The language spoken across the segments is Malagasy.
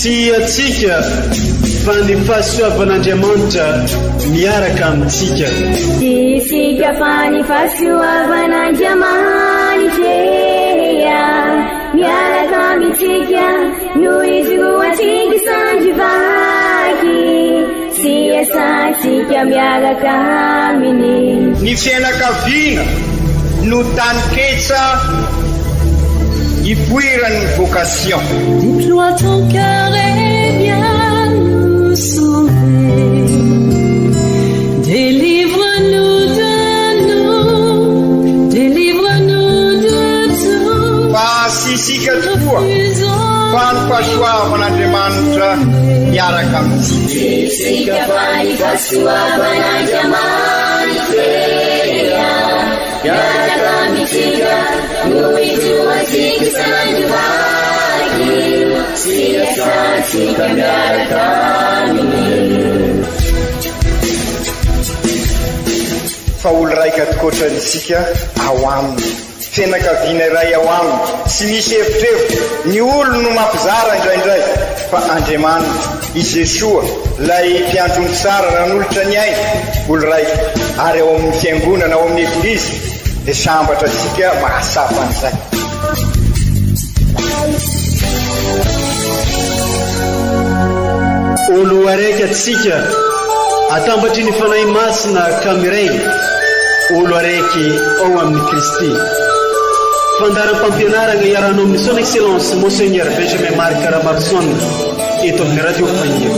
Sy atsika fa ny fahasoavan'Andriamanitra miaraka amintsika. Isika fa ny fahasoavan'Andriamanitra miaraka amintsika noho izy roa tsika sandrivaky sy asantsika miaraka aminy. Ny fianakaviana no taniketsa ipoiran'ny vocation. Déploie ton cœur et viens nous sauver. Délivre-nous de nous, délivre-nous de tout. Pasisika tokoa fa ny fahasoavan'Andriamanitra miaraka amintsika. Isika fa ny fahasoavan'Andriamanitra miaraka amintsika noho izy roa tsika sandrivaky sy asantsika miaraka aminy. Fa olo raika atikoatrantsika ao aminy, fianakaviana iray ao aminy, sy misy hevitrevitra ny olo no mampizara indraindray fa Andriamanitra i Jesoa lay mpiandrony tsara nanolotra ny aina olo raika ary ao amin'ny fiangonana ao amin'ny eglizy dia sambatra tsika mahasapa an'izay. Olo araiky atsika atambatry ny fanahy masina kamiray, olo araiky ao amin'ny Kristy. Fandaram-pampianarana iaranao amin'ny son excellence Monseigneur Benjamin Marc Caramarson eto amin'ny radio Fahia.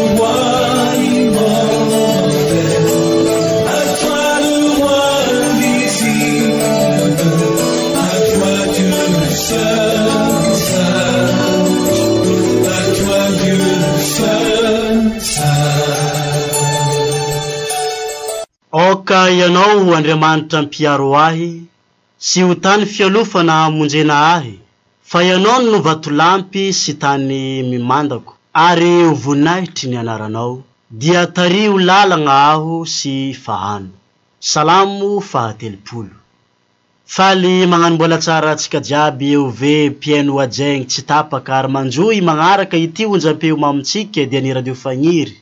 Oka ianao Andriamanitra mpiaro ahy sy ho tany fialofana hamonjena ahy, fa ianao no vatolampy sy tany mimandako ary ho voninahitry ny anaranao dia tario lalagna aho sy fahano. Salamo fahatelopolo. Faly magnambola tsara atsika jiaby eo ve mpiaino ajegny tsy tapaka ary manjoy magnaraka ity onjam-peo mamitsika dia ny radio Fagniry.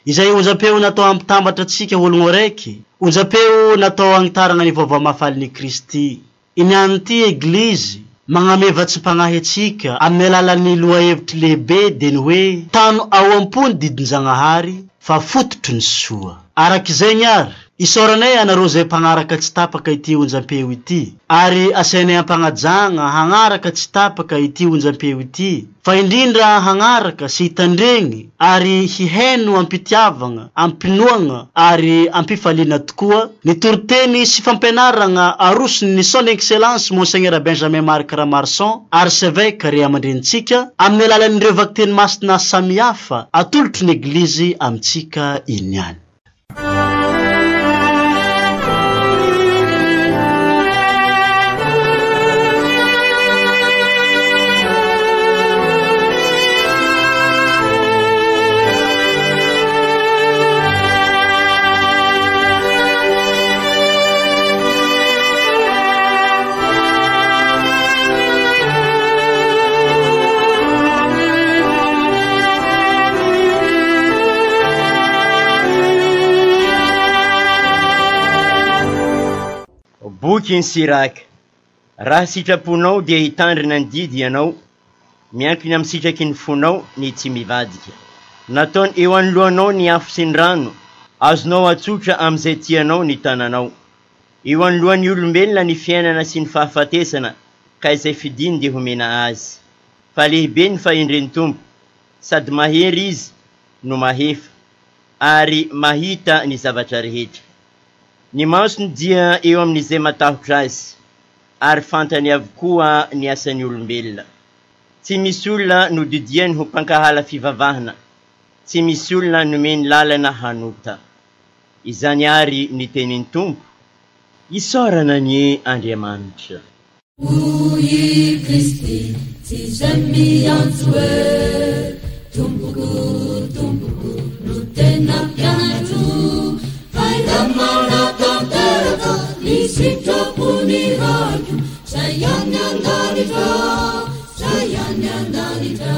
Izay onjam-peo natao ampitambatra atsika ologno raiky, onjam-peo natao agnitarana ny vaovao mahafaly ny Kristy. Inian'ity eglizy magnamevatsy mpagnahy atsika amin'ny alalan'ny lohahevitry lehibe dia ny hoe tano ao ampony didin-Jagnahary fa fototry ny soa. Arak'izay ny ary isoranay anareo zay mpagnaraka tsy tapaka ity onjam-peo ity ary asainay ampagnajagna hagnaraka tsy tapaka ity onjam-peo ity, fa indrindra hagnaraka sy hitandregny ary hiheno ampitiavagna, ampinoagna ary ampifaliana tokoa ny toriteny sy fampianaragna arosony ny son excellence Monseigneur Benjamin Marc Caramarson archevêque ry amandrenitsika amin'ny alalan'ireo vakiteny masina samihafa atolotry ny eglizy amintsika iniany. Boky ny Siraka. Raha sitraponao dia hitandrina ny didy ianao, miankina amin'ny sitraky ny fonao ny tsy mivadika. Nataony eo anoloanao ny afo sy ny rano, azonao atsotra amin'izay tianao ny tananao. Eo anoloan'ny olombelona ny fiainana sy ny fahafatesana, ka izay fidiny dia homena azy. Fa lehibe ny fahendren'ny Tompo, sady mahery izy no mahefa, ary mahita ny zavatra rehetra. Ny masony dia eo amin'izay matahotra azy, ary fantany avokoa ny asan'ny olombelona. Tsy misy olona no didiany ho mpankahala fivavahana, tsy misy olona nomeny lalana hanota. Izany ary ny tenin'ny Tompo, isorana ny Andriamanitra. Uyi Kristi, si jamais antoe, Tumpuku, no tena pianatu, vai da mana tanterata, sitrapony radio sayany andanitra sayany andanitra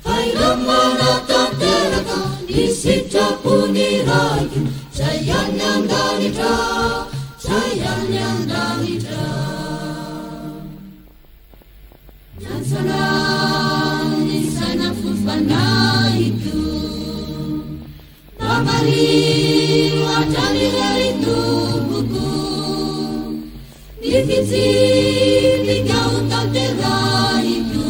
fairamana tanteraka ny sitrapony radio sayany andanitra sayany andanitra nyansana ny saina fofanahito Amario atranirery tomboko ny fitsiniga ho tanterahiko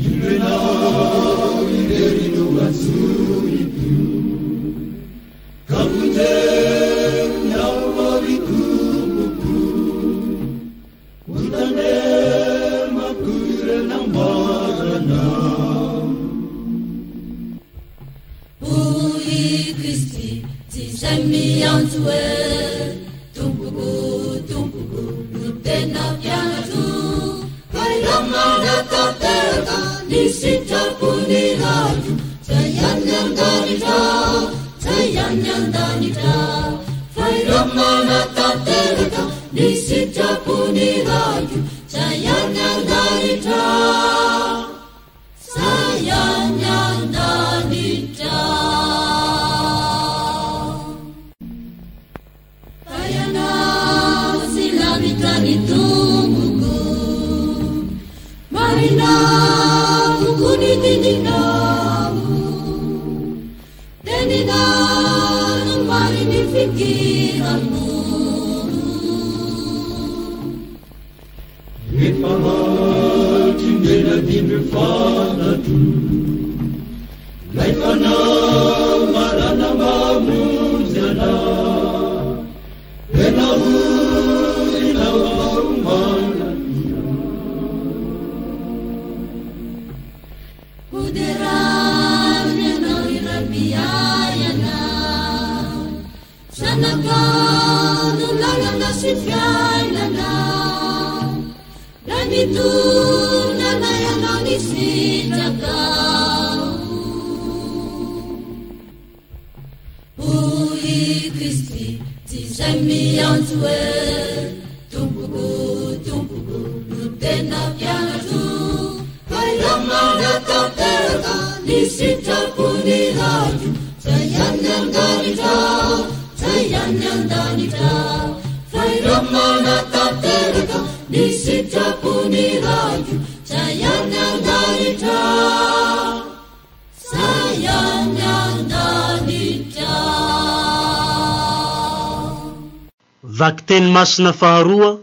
irenao ilerino atsoriko ka hoterynao marikomboko hotanemako irenambaranao Kristi ti miantso tompoko tompoko no tena pianatro fairamana tanteraka ny sitrapony radio sayany andanitra sayany andanitra fairamana tanteraka ny sitrapony radio sayany andanitra sayany andanitra Silamitrani tomboko marina bukuni dininau deninau marini fikiramu Ipamatingena dimefanatu laifana marana mamuzana Kuderanya nairabiayana Sanaganu lalana sifiailana Lanituna nayana nisitagau Ui Kristi Tisay miantso tompoko tompoko no tena pianatro fairamana tanteraka ny sitrapony radio sayany andanitra sayany andanitra fairamana tanteraka ny sitrapony radio sayany andanitra sayany andanitra Vakiteny masina faharoa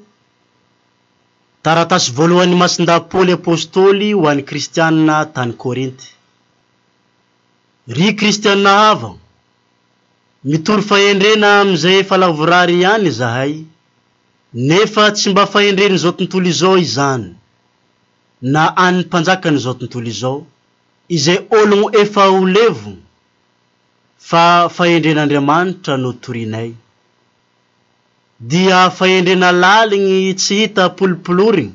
taratasy voalohany masinda Paoly apôstôly ho an'ny kristianina tany Korinty. Ry kristianina hava mitory fahendrena amizay efa lavorary ihany zahay nefa tsy mba fahendreny zao tontolo izao izany na an'ny mpanjakany zao tontolo izao izay ologno efa ho levo fa fahendren'Andriamanitra no torinay dia fahendrena laligny tsy hita polopolorigny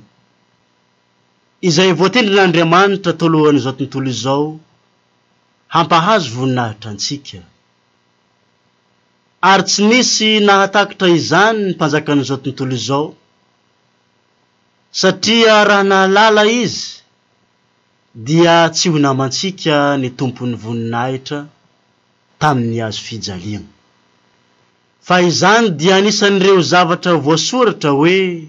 izay voatendrin'Andriamanitra tolohan'izao tontolo izao hampahazo voninahitra antsika ary tsy misy nahatakatra izany ny mpanjakan'izao tontolo izao satria raha nahalala izy dia tsy ho namantsika ny tompon'ny voninahitra tamin'ny azo fijaliana fa izany dia anisan'ireo zavatra voasoratra hoe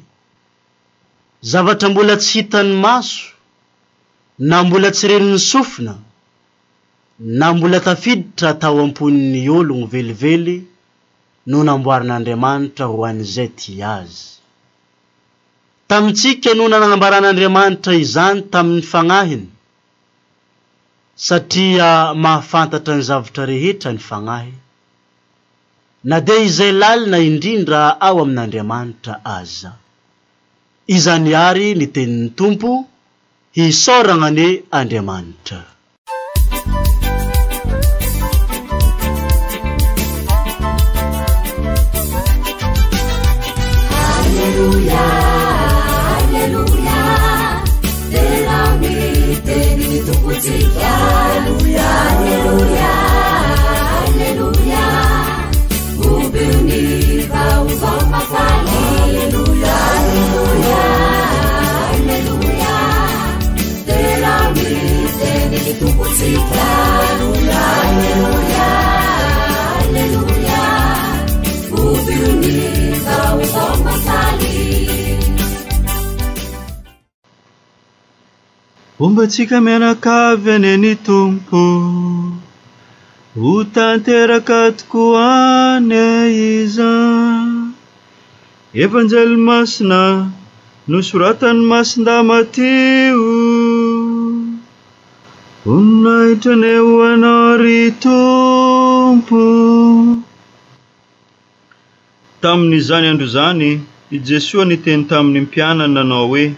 zavatra mbola tsy hitan'ny maso na mbola tsy renin'ny sofina na mbola tafiditra tao amponin'ny ologno velively no namboarin'Andriamanitra ho an'izay tia azy. Tamintsika no nanambaran'Andriamanitra izany tamin'ny fagnahiny satria mahafantatra ny zavatra rehetra ny fagnahy na dia izay lalina indrindra ao amin'Andriamanitra aza. Izany ary ny tenin'ny Tompo hisaoragna ny Andriamanitra. Alleluia, alleluia, della vita di Tompotsika. Alleluia, alleluia, alleluia, Ombatsika mianakavy aneny Tompo, ho tanteraka tokoa ny iza. Evanjely masina nosoratany masinda Mateo, onahitrany ho anao ry Tompo. Tamin'izany andro zany, i Jesosy niteny tamin'ny mpianany nanao hoe: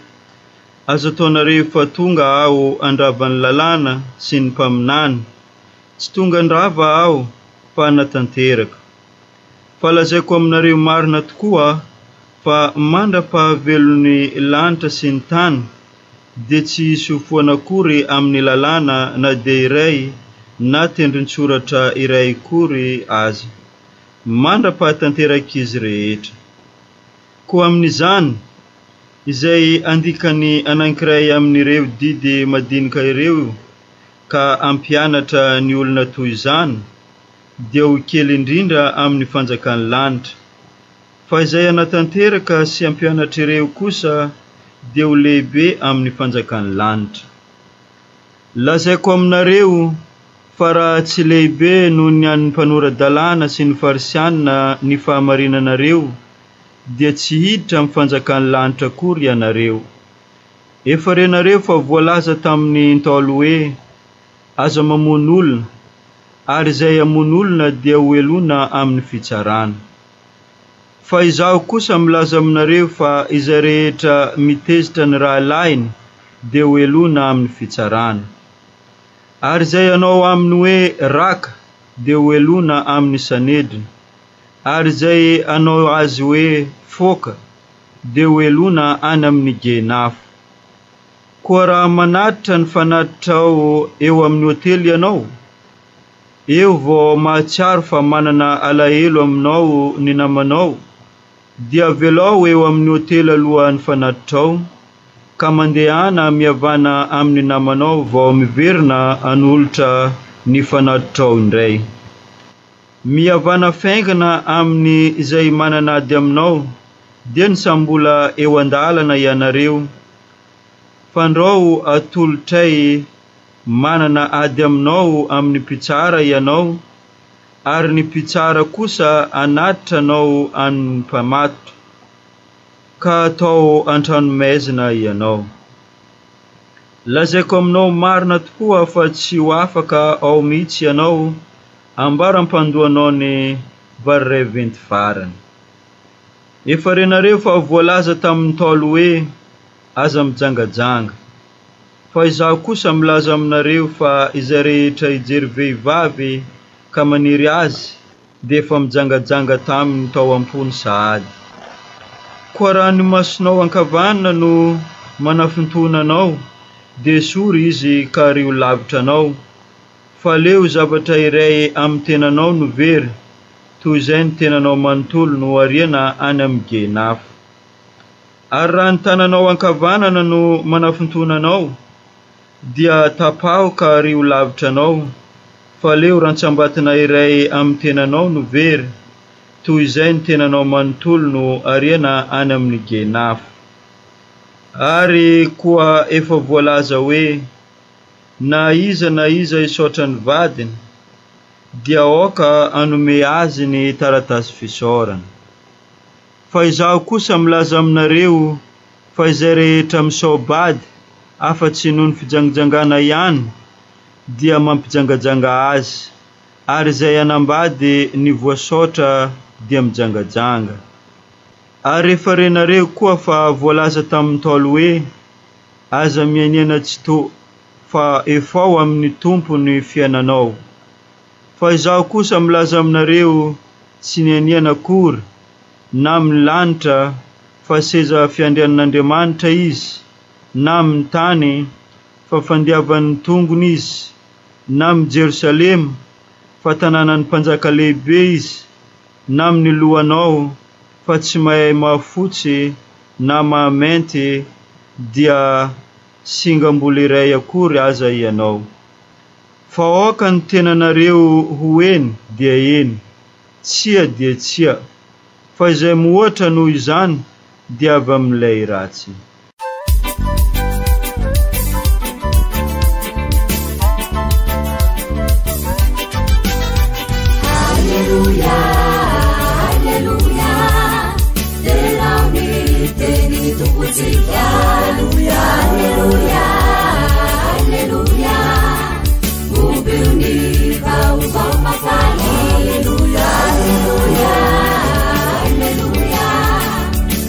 azo ataonareo fa tonga aho andravany lalàna sy ny mpaminany, tsy tonga andrava aho fa natanteraka. Fa lazaiko aminareo marina tokoa fa mandra-pahavelon'ny lanitra sy ny tany dia tsy hisy hofoana akory amin'ny lalàna na dia iray na tendron-tsoratra iray akory aza, mandra-pahatanteraka izy rehetra. Koa amin'izany, izay andikany anankiray amin'ireo didy madinika ireo ka ampianatra ny olona toy izany, dia ho kely indrindra amin'ny fanjakan'ny lanitra. Fa izay anatanteraka sy ampianatra ireo kosa dia ho lehibe amin'ny fanjakan'ny lanitra. Lazaiko aminareo fa raha tsy lehibe noho ny an'ny mpanorandalàna sy ny farisianina ny fahamarinanareo, dia tsy hiditra amin'ny fanjakan'ny lanitra akory ianareo. Efa renareo fa voalaza tamin'ny Ntaolo hoe: aza mamono olona, ary izay amono olona dia ho elona amin'ny fitsarana. Fa izaho kosa milaza aminareo fa izay rehetra mitezitra ny raha lahiny dia ho elona amin'ny fitsarana. Ary izay anao aminy hoe raka dia ho elona amin'ny sanedrina, ary izay anao azy hoe foka dia ho elona any amin'ny genafo. Koa raha manatitra ny fanatitrao eo amin'ny hotely ianao, eo vao mahatsiaro fa manana alahelo aminao ny namanao, dia avelao eo amin'ny hotely alohan'ny fanatitrao, ka mandehana mihavana amin'ny namanao vao miverina hanolotra ny fanatitrao indray. Mihavana faingana amin'ny izay manana ady aminao, dia ny sambola eo andalana ianareo. Fandrao atolotray manana ady aminao amin'ny mpitsara ianao, ary ny mpitsara kosa anatitra anao amin'ny mpamatotra, ka atao antranomaizina ianao. Lazaiko aminao marina tokoa fa tsy ho afaka ao mihitsy ianao ambaram-pandohanao ny variray venty farany. Efa renareo fa voalaza tamin'ny Ntaolo hoe: aza mijangajanga. Fa izaho kosa milaza aminareo fa izay rehetra hijery vehivavy ka maniry azy dia efa mijangajanga taminy tao am-pony sahady. Koa raha ny masonao ankavanana no manafintonanao, dia sory izy ka rio lavitra anao, fa leo zavatra iray amin'ny tenanao no very, toy izay ny tenanao manontolo no ariana any amin'ny genafo. Ary raha ny tananao ankavanana no manafintonanao, dia tapaho ka rio lavitra anao, fa leo rantsambatina iray amin'ny tenanao no very, toy izay ny tenanao manontolo no ariana any amin'ny genafo. Ary koa efa voalaza hoe: na iza isotra ny vadiny, dia aoka anome azy ny taratasy fisaorana. Fa izaho kosa milaza aminareo fa izay rehetra misao bady afa-tsy noho ny fijangajangana ihany, dia mampijangajanga azy, ary izay anambady ny voasotra dia mijangajanga. Ary efa renareo koa fa voalaza tamin'ny Ntaolo hoe: aza miainana tsy to, fa efa ao amin'ny Tompo ny fiainanao. Fa izaho kosa milaza aminareo tsy nianiana akory, na amin'ny lanitra fa seza fiandrianan'Andriamanitra izy, na amin'ny tany fa fandiavan'ny tongony izy, na amin'ny Jerusalema fa tanànan'ny mpanjaka lehibe izy, na amin'ny lohanao fa tsy mahay mahafotsy na mahamenty, dia singambola iray akory aza ianao. Fa aoka ny tenanareo ho eny dia eny, tsia dia tsia, fa izay mohoatra noho izany dia avy amin'ilay ratsy. Alleluia, alleluia, della vita di tutti. Alleluia, alleluia, alleluia, ubiunica usoma fali. Alleluia, alleluia, alleluia,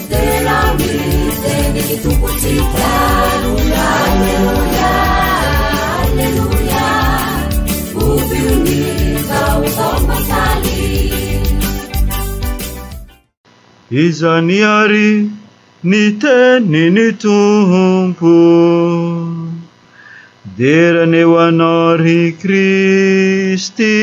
della vita di tutti. Alleluia, alleluia, alleluia, ubiunica usoma fali. Izany ary ny teniny Tompo, derany ho anao ry Kristy.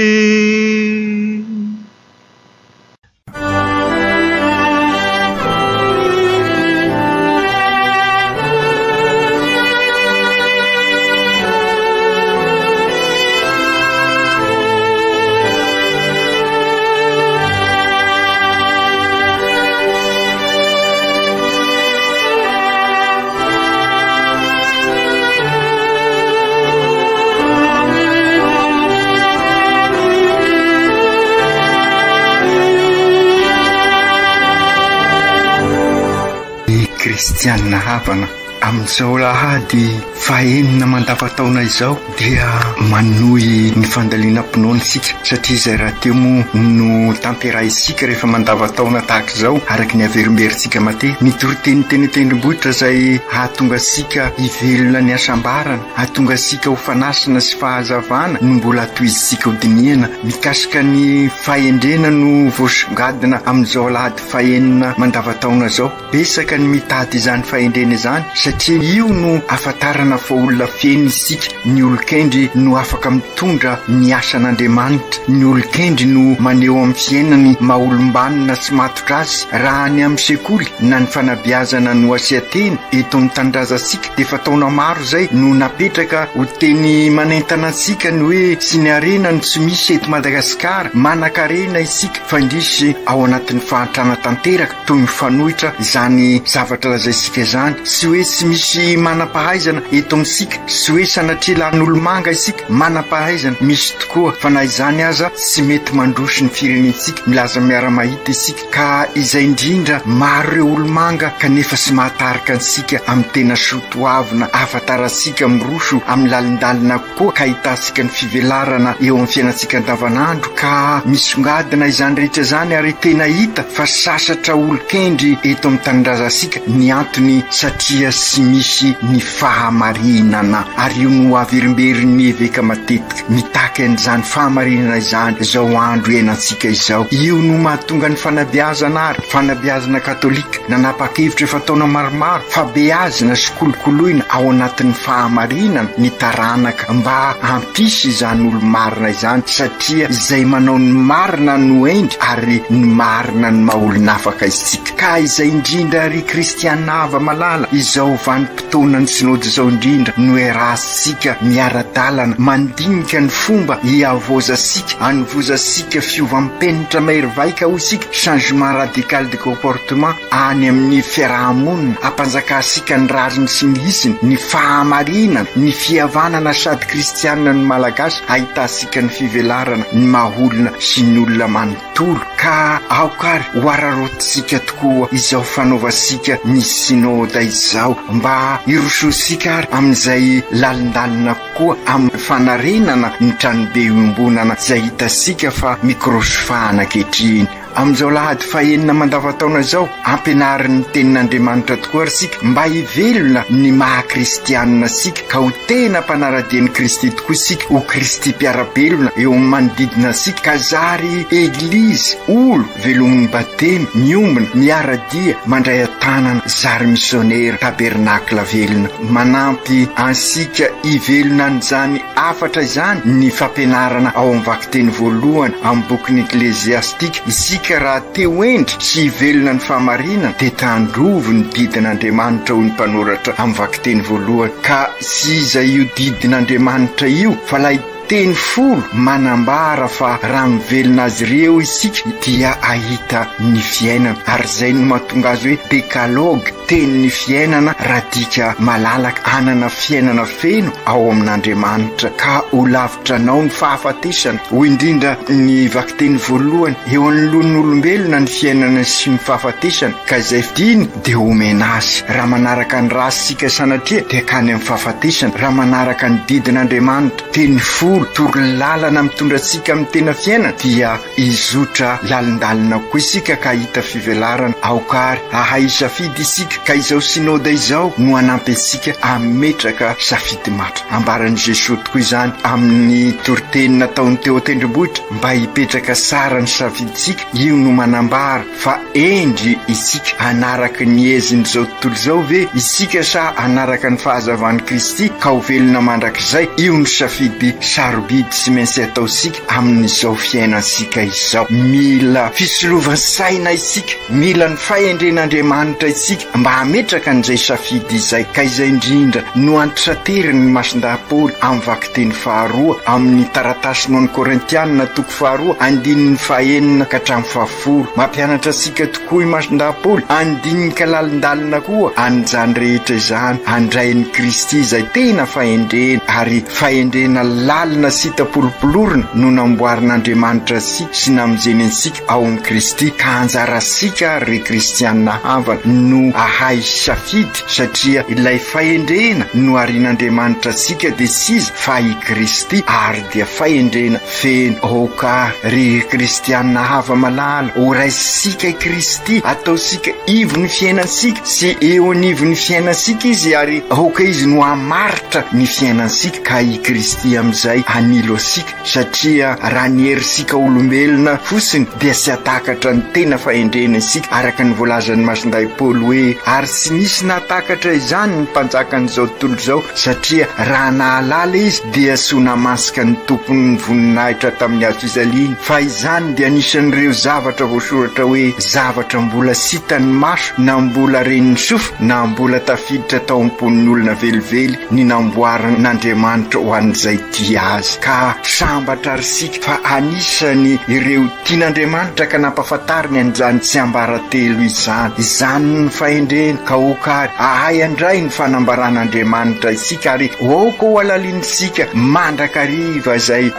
Kristianina havana amin'izao lahady fahenina mandavan-taona izao dia manohy ny fandaliana mpinoana isika satria izay raha teo moa no tampera isika rehefa mandavan-taona tahaka izao araky ny averimberitsika mate ny toroteny tendrombohitra izay hahatonga asika hivelona ny asambarana hahatonga asika ho fanasina sy fahazavana no mbola atoizisika ho diniana mikasika ny fahendrena no voasongadina amin'izao lahady fahenina mandavan-taona zao besaka ny mitady izany fahendrena izany satria io no afatarana fa olona feny isika ny olon-kendry no afaka mitondra ny asan'Andriamanitra ny olon-kendry no maneho amin'ny fiainany maha-olombanina sy matotra azy raha ny amin'ny sekoly na ny fanabeazana no asiateny eto amin'ny tanindrazantsika dia fataona maro zay no napetraka ho teny manentana antsika ny hoe sy ny arena no tsy misy eto Madagasikara manan-karena isika fa indrisy ao anatin'ny fahantrana tanteraka toy ny fanohitra izany zavatra lazaisika izany sy hoe tsy misy manam-pahaizana eto amintsika sy hoe sanatria lan'olomanga isika manam-pahaizana misy tokoa fa na izany aza tsy mety mandroso ny firenentsika milaza miara-mahita isika ka izay indrindra maro ireo olomanga kanefa sy mahatarika antsika amin'ny tena sotoavina ahafantarantsika miroso amin'ny lalindalina koa ka hitasika ny fivelarana eo amin'ny fiainantsika andavanandro ka misongadina izany rehetra zany ary tena hita fa sasatra olon-kendry eto amin'ny tanindrazantsika ny antony satria sy misy ny fahamarinana ary io no averimberin'ny eveka matetika mitaka an'izany fahamarinana izany izao andro iainantsika izao io no mahatonga ny fanabeazana ary fanabeazana katolika nanapa-kevitra efa taona maromaro fabeazana sy kolokoloina ao anatin'ny fahamarinana ny taranaka mba hampisy izany olo marina izany satria izay manao ny marina no endry ary ny marina ny maha-olona afaka isika ka izay indrindra ry kristianina ava malala izao vanim-potoana ny sinody izao indrindra no erasika miara-dalana mandinika ny fomba hiavozasika anovozasika fiovampenitra mahery-vaika ho isika changement radical de comportement any amin'ny fiarahamonina ampanjakasika ny rariny sy ny isiny ny fahamarinana ny fihavanana sady kristianina ny malagasy ahitasika ny fivelarana ny maha-olona sy ny olona manontolo ka aokary ho ararotisika tokoa izao fanaovasika ny sinoda izao mba irososika ary amin'izay lalindalina koa amin'ny fanarenana ny tranobe iombonana izay hitasika fa mikrosofahana kehitriny amin'izao lahady fahenina mandavan-taona izao ampianarin'ny tenin'Andriamanitra tokoa ary sika mba hivelona ny maha-kristianina sika ka ho tena mpanaradian'i Kristy tokoa sika ho Kristy mpiara-belona eo amin'ny manodidina sika ka zary eglizy olo velomin'ny batemy miombona miara-dia mandray an-tanana zary misionera tabernakla velona manampy ansika hivelona an'izany afatra izany ny fampianarana ao amin'ny vakiteny voalohany amin'ny bokin'ny Ekleziastika isika raha teo endry sy hivelona ny fahamarinana dia tandrovo ny didin'Andriamanitra ho ny mpanoratra amin'ny vakiteny voalohany ka sy izay io didin'Andriamanitra io fa lay teny folo manambara fa raha mivelona azy ireo isika dia ahita ny fiainana, ary zay no mahatonga azy hoe dekalogy, tenin'ny fiainana radika malalaka, anana fiainana feno ao amin'Andriamanitra. Ka ho lavitranao ny fahafatesana, ho indrindra ny vakiteny voalohany, eo anoloan'olombelona ny fiainana sy ny fahafatesana, ka izay fidiny dia omena azy. Raha manaraka ny rasika sanatria dia kany amin'ny fahafatesana, raha manaraka ny didin'Andriamanitra teny folo torolalana mitondra antsika amin'ny tena fiainana, dia izotra lalindalina koa isika ka hita fivelarana. Aokary ahay safidy isika, ka izao synôda izao no anampy antsika ametraka safidy matra. Ambaran'i Jesosy tokoa izany amin'ny toriteny nataony teo tendrombohitra, mba hipetraka sara ny safiditsika. Io no manambara fa endry isika anaraka ny ezin'izao tontolo izao ve isika sa anaraka ny fahazavan'i Kristy ka ho velona mandrakizay. Io no safidy sarobidy sy maintsy atao isika amin'izao fiainansika izao. Mila fisolovansaina isika, mila ny fahendren'Andriamanitra isika mba hametraka an'izay safidy izay. Ka izay indrindra no antitrateriny ny masin-dahapoly amin'ny vakiteny faharoa amin'ny taratasy noan'ny Korintianina toko faharoa andininy fahaenina ka hatramin'ny fahafolo. Mampianatra antsika tokoa i masin-dahapoly, andininy ka lalindalina koa an'izany rehetra izany andrain'ny Kristy izay tena fahendrena, ary fahendrena lalina sy tapolopolorina no namboarin'Andriamanitra sika sy namijeny antsika ao amin'ny Kristy. Ka anjara sika re kristianina havana no ahay safidy, satria ilay fahendrena no arian'Andriamanitra sika dia siza fa i Kristy, ary dia fahendrena feno. Oka ry kristianina hava malala, ho raisika i Kristy, ataosika ivo ny fiainansika sy eo anivo ny fiainansika izy, ary oka izy no hamaritra ny fiainansika. Ka i Kristy amin'izay anilo asika, satria raha ny herisika olombelona fosiny dia sy atakatra ny tena fahendrena isika, araka ny voalazan'ny masinday Paoly hoe ary sy misy natakatra izany ny mpanjakan'izao tontolo izao, satria raha nahalala izy dia soa namasika ny tompony ny voninahitra tamin'ny hazo fizaliana. Fa izany dia anisan'ireo zavatra voasoratra hoe zavatra mbola sitan'ny maso, na mbola renin'ny sofo, na mbola tafiditra tao am-pon'ny olona velively ny namboarin'Andriamanitra ho an'izay tia azy. Ka sambatra risika fa anisany ireo tian'Andriamanitra ka nampahafantariny an'izany tsy ambaratelo izany. Izany ny fahendrena. Ka okary ahay andray ny fanambaran'Andriamanitra isika, ary oka ho alaliantsika mandrakariva izay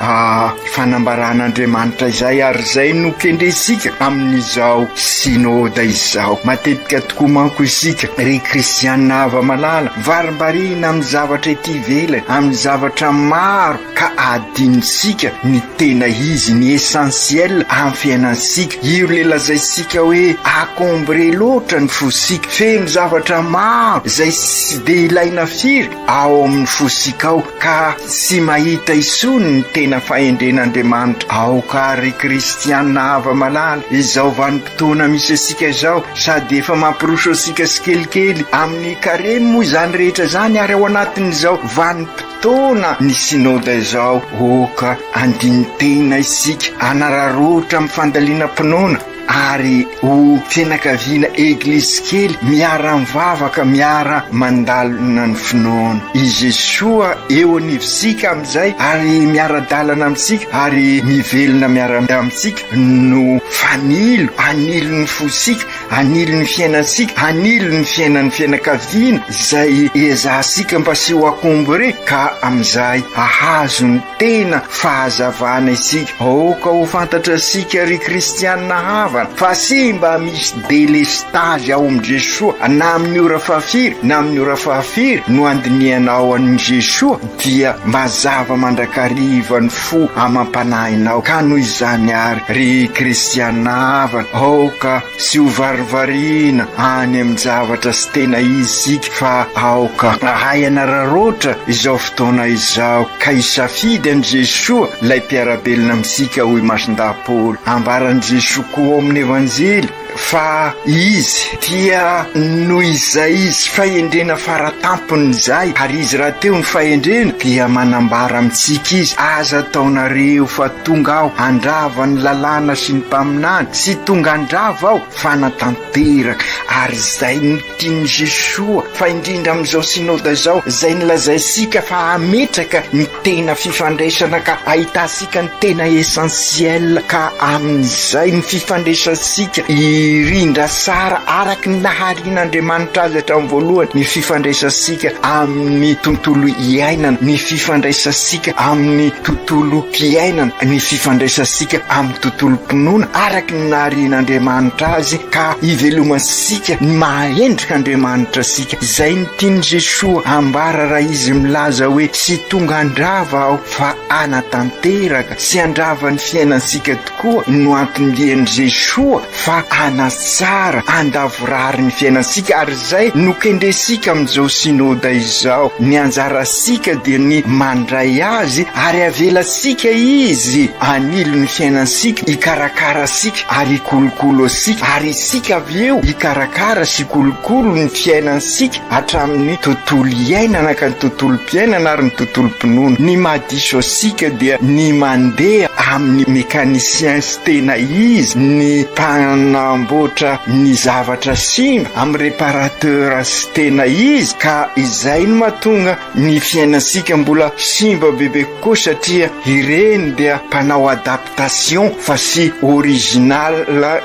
fanambaran'Andriamanitra izay, ary izay no kendresika amin'izao synôda izao. Matetika tokoa manko isika ry kristianina hava malala varimbarina amin'ny zavatra ety ivelany, amin'ny zavatra maro, ka adinsika ny tena izy ny essentiel amin'ny fiainansika. Io le lazaisika hoe akombre loatra ny fosika, feno zavatra maro izay sy de ilaina firy ao amin'ny fosika ao, ka sy mahita isony ny tena fahendren'Andriamanitra. Aoka ry kristianina hava malala, izao vanim-potoana misy asika izao sady efa mampiroso asika sikelikely amin'ny karemy moa izany rehetra zany, ary ao anatin'izao vanim-potoana ny synôda izao oka andinitena isika anararotra amin'ny fandaliana mpinoana, ary ho fianakaviana eglizy kely miara mivavaka, miara mandalina ny finoana. I Jesoa eo anivosika amin'izay, ary miara-dalana amintsika, ary mivelona miara amintsika no fanilo, anilo ny fosika, anilo ny fiainansika, anilo ny fiainan'ny fianakaviana izay ezahsika mba sy ho akombore, ka amin'izay ahazo ny tena fahazavana isika. Oka ho fantatra sika ry kristianina hava fa sy mba misy delestage ao amin'i Jesoa na amin'ny ora fahafiry na amin'ny ora fahafiry no andinianao an'i Jesoa, dia mazava mandrakariva ny fo amam-panahinao. Ka noho izany ary ry kristianina hava, aoka sy ho varivarina any amin'ny zavatra sy tena izika, fa aoka ahay anararotra izao fotoana izao, ka isafidy an'i Jesoa lay mpiarabelona amintsika hoy masin-dahapoly. Ambaran'i Jesoa koa amin'ny evanjely fa izy dia noho izay izy fahendrena faratampony zay ary izy raha teo ny fahendrena dia manambara amintsika izy aza taonareo fa tonga aho andrava ny lalàna sy ny mpaminany sy tonga andrava aho fanatanteraka ary zay no tiany Jesoa fa indrindra amin'izao synôda zao zay nilazaisika fa ametraka ny tena fifandraisana ka ahitasika ny tena essentiel ka amin'izay ny fifandraisasika irindra sara araky ny naharian'Andriamanitra azy hatramin'ny voalohany ny fifandraisasika amin'ny tontolo iainana ny fifandraisasika amin'ny tontolo fiainana ny fifandraisasika amin'ny tontolo mpinoana araky ny naharian'Andriamanitra azy ka ivelomasika ny mahendrika Andriamanitra sika izay ny tiany Jesoa ambara raha izy milaza hoe sy tonga andrava aho fa anatanteraka sy andrava ny fiainansika tokoa no antoniany Jesoa fa anatsara andavorary ny fiainansika ary zay no kendresika amin'izao synôda izao ny anjarasika dia ny mandray azy ary avelasika izy anilo ny fiainansika ikarakara sika ary ikolokolo asika ary isika avy eo ikarakara sy kolokolo ny fiainansika hatramin'ny tontolo iainana ka ny tontolo mpiainana ary ny tontolo mpinoana ny mahadiso asika dia ny mandeha amin'ny mécanicien sy tena izy ny mpanamboatra ny zavatra simba amin'ny réparateur sy tena izy ka izay no mahatonga ny fiainansika mbola simba bebe kokoa satria ireny dia mpanao adaptation fa sy original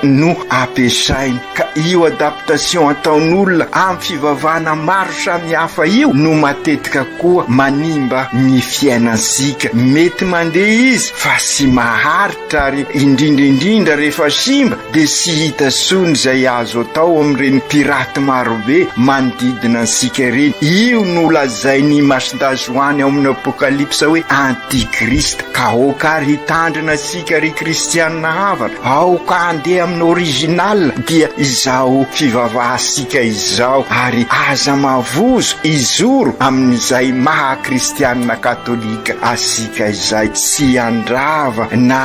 no ampiasainy ka io adaptation ataon'olona amin'ny fivavahana maro samihafa io no matetika koa manimba ny fiainansika mety mandeha izy fa sy maharitra ary indrindraindrindra rehefa simba dia sy hita sony zay azo atao amin'ireny pirate marobe manodidina ansika ireny io no lazainy masindazoany ao amin'ny apokalypsa hoe antikrista ka aoka ary hitandrina asika ry kristianina havana aoka andeha amin'ny original dia izao fivavahasika izao ary aza mavozo izoro amin'izay maha kristianina katolika asika izay sy andrava na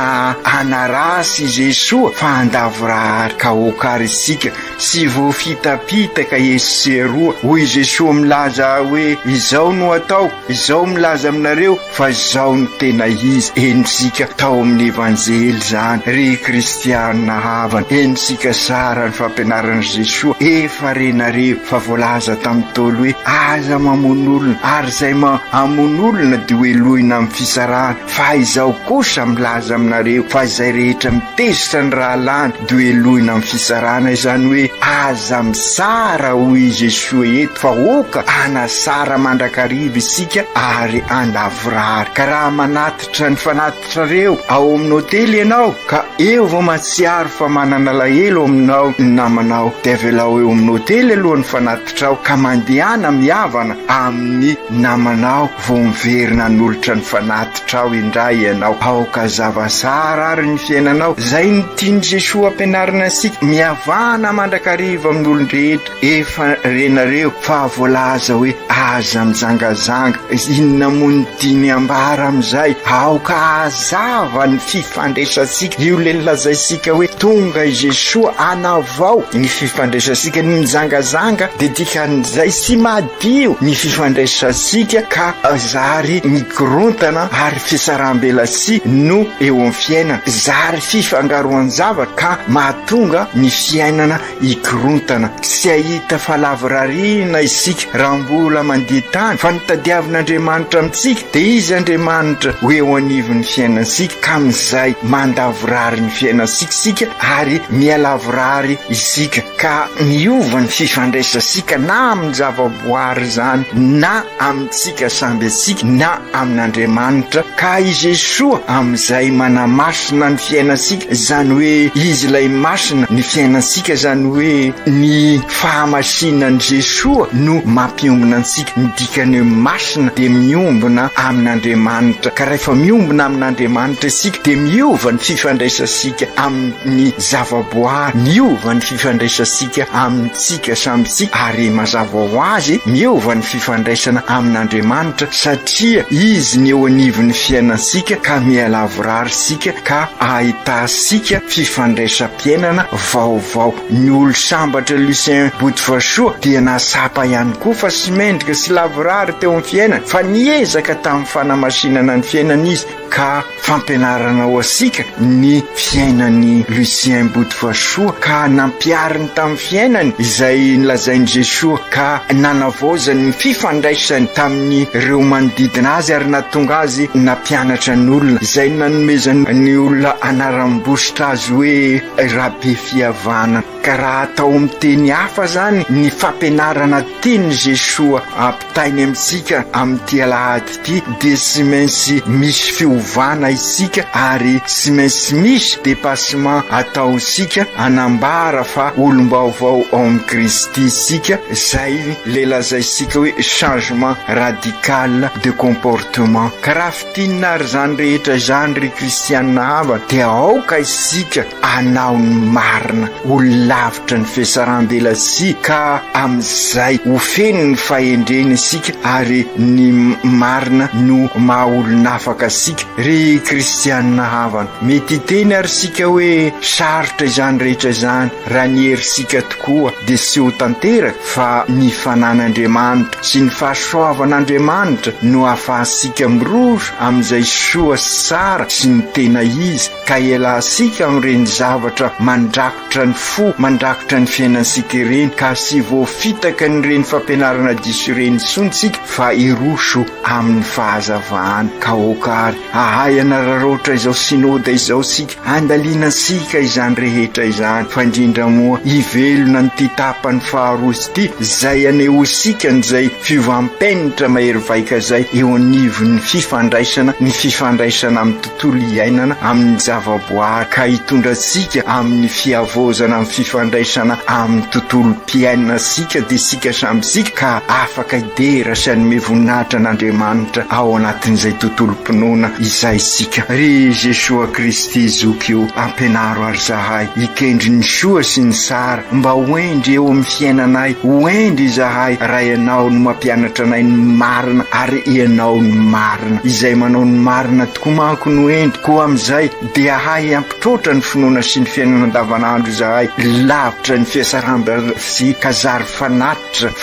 anarasy Jesoa fa andavorary ka aoka isika sy voafitapitaka eseroa hoy Jesoa milaza hoe izao no atao izao milaza aminareo fa izao no tena izy enisika tao amin'ny evanjely zany ry kristianina havana enisika sara ny fampianaran'i Jesoa efa renareo fa voalaza tamin'ny tolo hoe aza mamon'olona ary zay amon'olona dia hoelohina amin'ny fisarahana fa izao kosa milaza aminareo fa izay rehetra mitezitra ny rahalany dia hoelohina amin'ny fisarahana izany hoe aza misara hoy Jesoa eto fa oka anasara mandrakariva isika ary andavorary ka raha manatitra ny fanatitrareo ao amin'ny hôtely ianao ka eo vao matsiaro fa manana lahelo aminao ny namanao dia avelao eo amin'ny hôtely aloha ny fanatitrao ka mandehana mihavana amin'ny namanao vao miverina n'olotra ny fanatitrao indray ianao aoka zavasara ary ny fiainanao zay ny tiany Jesoa ampianarina asika mihavana mandrakariva amin'olon-drehetra efa renareo fa voalaza hoe aza mijangazanga inona mony diny ambara amin'izay aoka azava ny fifandraisasika io le nilazaisika hoe tonga i Jesoa anavao ny fifandraisasika ny mijangazanga dia dikan'izay sy madio ny fifandraisasika ka zary mikorontana ary fisarambelasi no eo amin'ny fiainana zary fifangaroany zavatra ka mahatonga ny fiainana ikorontana sy ahita falavorariana isika raha mbola mandeha tany fa nitadiavin'Andriamanitra amintsika dia izy Andriamanitra ho eo anivon'ny fiainansika ka amin'izay mandavorary ny fiainansika sika ary mialavorary isika ka miova ny fifandraisasika na amin'ny zavaboary zany na amintsika samby asika na amin'Andriamanitra ka i Jesoa amin'izay manamasina ny fiainansika zany hoe izy ilay masina ny fiainansika zany hoe ny fahamasinan'i Jesoa no mampiombona antsika midikany hoe masina dia miombona amin'Andriamanitra ka rehefa miombona amin'Andriamanitra isika dia miova ny fifandraisasika amin'ny zavaboary miova ny fifandraisasika amintsika sambytsika ary mazava ho azy miova ny fifandraisana amin'Andriamanitra satria izy ny eo anivon'ny fiainansika ka mialavorary sika ka ahitasika fifandraisam-piainana vaovao. Ny olo sambatra Lucien Boutvachois dia nasapa ihany koa fa sy mendrika sy lavorary teo amin'ny fiainana, fa niezaka tamin'ny fanamasinana ny fiainana izy ka fampianarana ho asika ny fiainany Lucien Boutvachois ka nampiariny tamin'ny fiainany izay nolazainy Jesosy ka nanavaozany ny fifandraisany tamin'ny ireo manodidina azy ary nahatonga azy nampianatra ny olona izay nanomezany ny olona anaram-bositra azy hoe rabe fihavana. Ka raha atao amin'ny teny hafa zany ny fampianarana tiany Jesosy ampitainy amintsika amin'ity alahady ity dia tsy maintsy misy fiovana isika ary tsy maintsy misy dépassement atao isika anambara fa olom-baovao ao amin'ny Kristy isika. Zay le lazaisika hoe changement radical de comportement. Ka raha fitinina ary zany rehetra zany ry kristianina hava dia aoka isika anao ny marina ho lavitra ny fiasaram-belatsia ka amin'izay ho feno ny fahendrena isika ary ny marina no maha-olona afaka asika. Ry kristianina havana mety teny ary sika hoe sarotra izany rehetra izany raha ny herisika tokoa dia sy ho tanteraka fa ny fanan'Andriamanitra sy ny fahasoavan'Andriamanitra no ahafahasika miroso amin'izay soa tsara sy ny tena izy ka ialansika amin'ireny zavatra mandrakotra ny fo mandrakotra ny fiainansika ireny ka sy voafitaka n'ireny fampianarana diso ireny sontsika fa iroso amin'ny fahazavahana. Ka okary ahay anararoatra izao sinôda izao sika andalianasika izany rehetra izany fa indrindra moa ivelona ny ty tapany faharozy ty zay anehoasika n'izay fiovampenitra mahery vaika zay eo anivon'ny fifandraisana amin'ny tontolo iainana amin'ny zavaboary ka hitondratsika amin'ny fiavozana amin'ny fifandraisana amin'ny tontolo mpiainana sika dia sika samysika ka afaka idera sy anome voninahitra an'Andriamanitra ao anatin'izay tontolo mpinoana izay sika. Ry Jesosy Kristy zoky io ampianaro ary zahay ikendry ny soa sy ny sara mba hoendry eo amin'ny fiainanay, hoendry zahay raha ianao no mampianatra anay ny marina ary ianao ny marina izay manao ny marina tokoa manko no endry koa amin'izay dia ahay ampitrotra ny finoana sy ny fiainana andavanandro zahay lavitra ny fiasaram-belatsia ka zary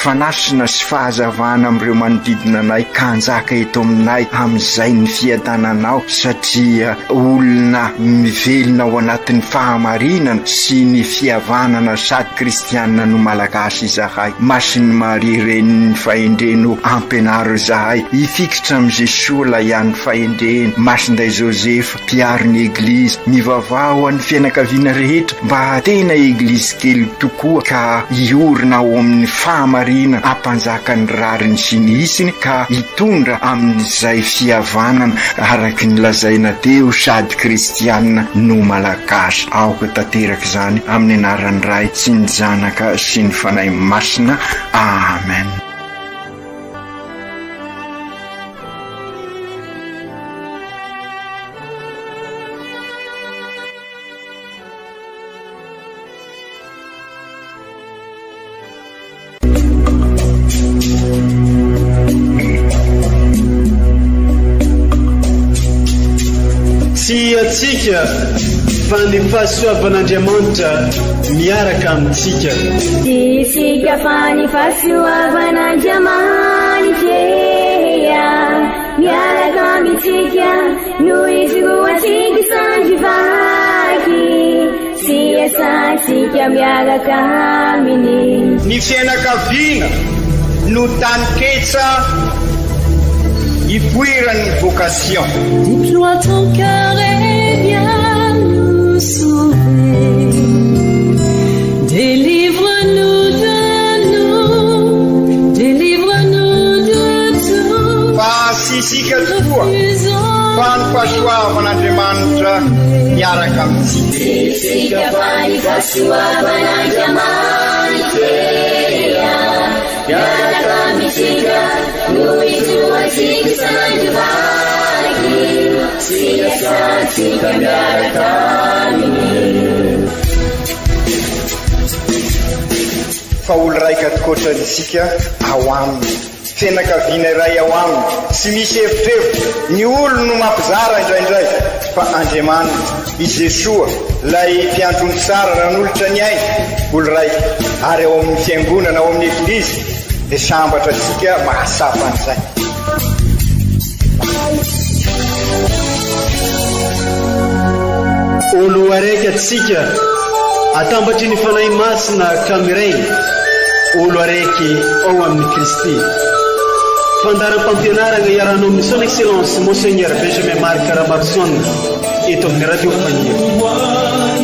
fanasina sy fahazavana amin'ireo manodidina anay ka anjaka eto aminay amin'izay ny fiadananao satria olona mivelona ao anatin'ny fahamarinana sy ny fihavanana sady kristianina no malagasy zahay. Masiny Maria reniny fahendreno ampianaro zahay ifikitra amin'ny Jesosy la ihany fahendreno. Masinday Josefa mpiaro-ny eglizy mivavao an'ny fianakaviana rehetra mba tena eglizy kely tokoa ka iorina ao amin'ny fahamarina ampanjaka ny rariny sy ny isiny ka hitondra amin'izay fihavanana araky ny lazaina teo sady kristianina no malagasy. Aoka tanteraka izany amin'ny anaran'ny Ray sy ny Zanaka sy ny Fanahy Masina. Amen. Sy atsika fa ny fahasoavan'Andriamanitra miaraka amintsika. Isika fa ny fahasoavan'Andriamanitra miaraka amintsika noho izy roa tsika sandrivaky sy asantsika miaraka aminy. Ny fianakaviana no taniketsa ipoiran'ny vocation. Déploie ton cœur et viens nous sauver. Délivre-nous de tout. Fasisika tokoa fa ny fahasoavan'Andriamanitra miaraka amintsika. Isika fa ny fahasoavan'Andriamanitra miaraka amintsika noho izy roa tsika sandrivaky sy asantsika miaraka aminy. Fa olo raika atikoatrantsika ao aminy fianakaviana iray ao aminy sy misy hevitrevitra ny olo no mampizara indraindray fa Andriamanitra izy Jesoa lay mpiandrony tsara nanolotra ny ainy olo raiky ary ao amin'ny fiangonana ao amin'ny eglizy dia sambatra antsika mahasapa an'izay olo araiky atsika atambatry ny fanahy masina kamiray olo araiky ao amin'ny Kristy fandaram-pampianarana iaranao amin'ny son excellence monseigneur Benjamin Marc Ramarson eto amin'ny radio Fania